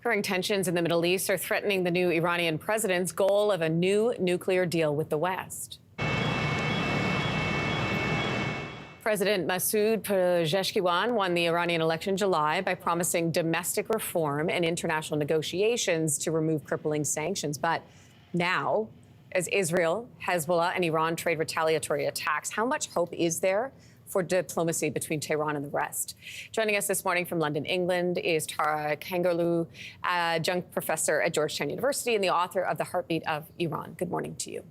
Growing tensions in the Middle East are threatening the new Iranian president's goal of a new nuclear deal with the West. President Masoud Pezeshkian won the Iranian election in July by promising domestic reform and international negotiations to remove crippling sanctions. But now, as Israel, Hezbollah, and Iran trade retaliatory attacks, how much hope is there for diplomacy between Tehran and the West? Joining us this morning from London, England, is Tara Kangarlou, adjunct professor at Georgetown University and the author of The Heartbeat of Iran. Good morning to you.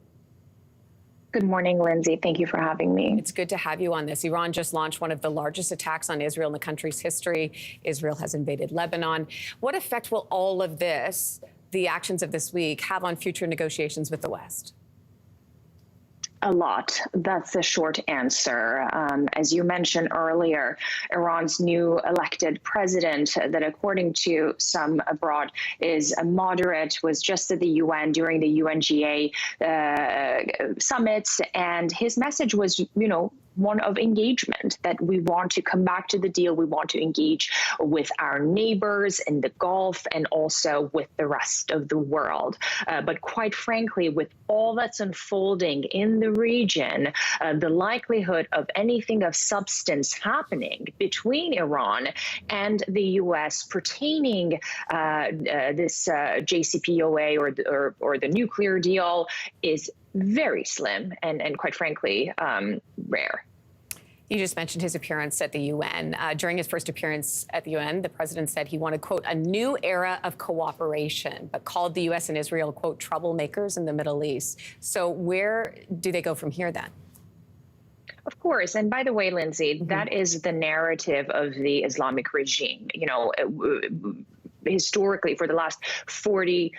Good morning, Lindsey. Thank you for having me. It's good to have you on this. Iran just launched one of the largest attacks on Israel in the country's history. Israel has invaded Lebanon. What effect will all of this, the actions of this week, have on future negotiations with the West? A lot. That's the short answer. As you mentioned earlier, Iran's new elected president, that according to some abroad is a moderate, was just at the UN during the UNGA summit, and his message was, one of engagement, that we want to come back to the deal. We want to engage with our neighbors in the Gulf and also with the rest of the world. But quite frankly, with all that's unfolding in the region, the likelihood of anything of substance happening between Iran and the U.S. pertaining this JCPOA or the nuclear deal is very slim and quite frankly, rare. You just mentioned his appearance at the UN. During his first appearance at the UN, the president said he wanted, quote, a new era of cooperation, but called the U.S. and Israel, quote, troublemakers in the Middle East. So where do they go from here then? Of course. And by the way, Lindsey, that is the narrative of the Islamic regime. Historically, for the last 40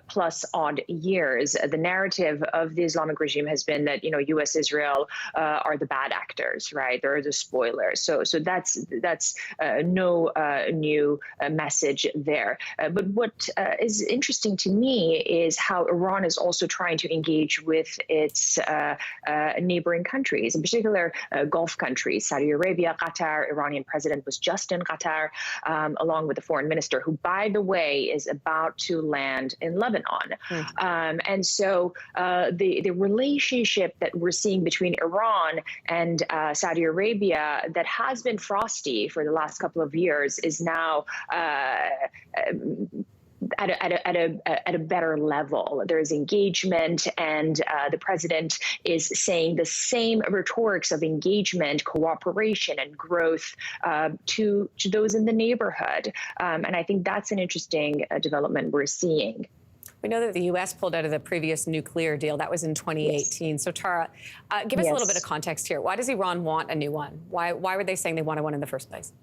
plus odd years, the narrative of the Islamic regime has been that, U.S. Israel are the bad actors, right? They're the spoilers. So that's no new message there. But what is interesting to me is how Iran is also trying to engage with its neighboring countries, in particular Gulf countries, Saudi Arabia, Qatar. Iranian president was just in Qatar, along with the foreign minister, who, by the way, is about to land in Lebanon. And so the relationship that we're seeing between Iran and Saudi Arabia, that has been frosty for the last couple of years, is now at a better level. There's engagement, and the president is saying the same rhetorics of engagement, cooperation, and growth to those in the neighborhood. And I think that's an interesting development we're seeing. We know that the U.S. pulled out of the previous nuclear deal. That was in 2018. Yes. So, Tara, give us a little bit of context here. Why does Iran want a new one? Why were they saying they wanted one in the first place?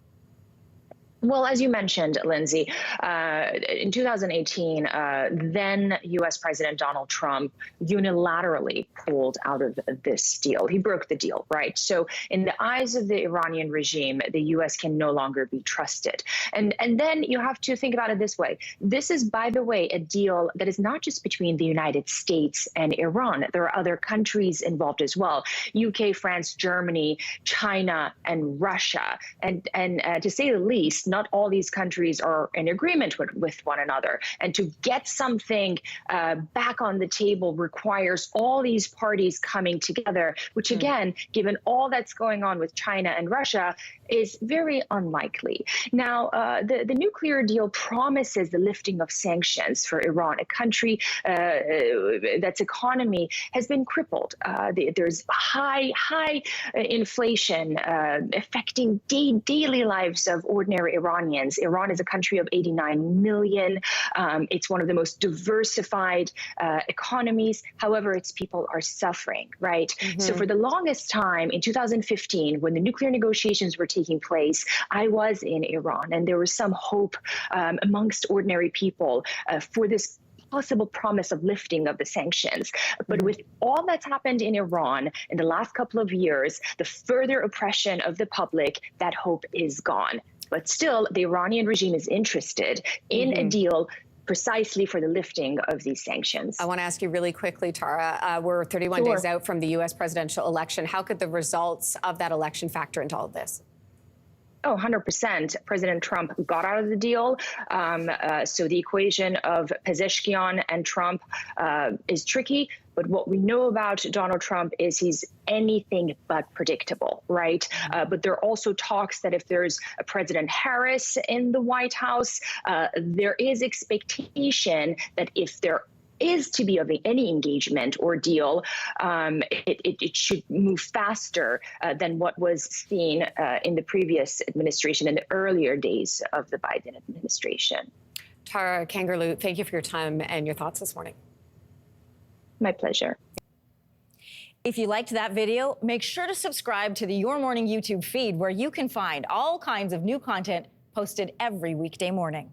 Well, as you mentioned, Lindsey, in 2018, then U.S. President Donald Trump unilaterally pulled out of this deal. He broke the deal, right? So in the eyes of the Iranian regime, the U.S. can no longer be trusted. And then you have to think about it this way. This is, by the way, a deal that is not just between the United States and Iran. There are other countries involved as well: UK, France, Germany, China, and Russia. And to say the least, not all these countries are in agreement with one another. And to get something back on the table requires all these parties coming together, which again, given all that's going on with China and Russia, is very unlikely. Now, the nuclear deal promises the lifting of sanctions for Iran, a country that's economy has been crippled. There's high inflation affecting daily lives of ordinary Iranians. Iran is a country of 89 million. It's one of the most diversified economies. However, its people are suffering, right? So for the longest time, in 2015, when the nuclear negotiations were taking place, I was in Iran, and there was some hope amongst ordinary people for this possible promise of lifting of the sanctions. But with all that's happened in Iran in the last couple of years, the further oppression of the public, that hope is gone. But still, the Iranian regime is interested in a deal precisely for the lifting of these sanctions. I want to ask you really quickly, Tara, we're 31 days out from the U.S. presidential election. How could the results of that election factor into all of this? Oh, 100%. President Trump got out of the deal. So the equation of Pezeshkian and Trump is tricky. But what we know about Donald Trump is he's anything but predictable, right? But there are also talks that if there's a President Harris in the White House, there is expectation that if there is to be of any engagement or deal, it should move faster than what was seen in the previous administration, in the earlier days of the Biden administration. Tara Kangarlou, thank you for your time and your thoughts this morning. My pleasure. If you liked that video, make sure to subscribe to the Your Morning YouTube feed, where you can find all kinds of new content posted every weekday morning.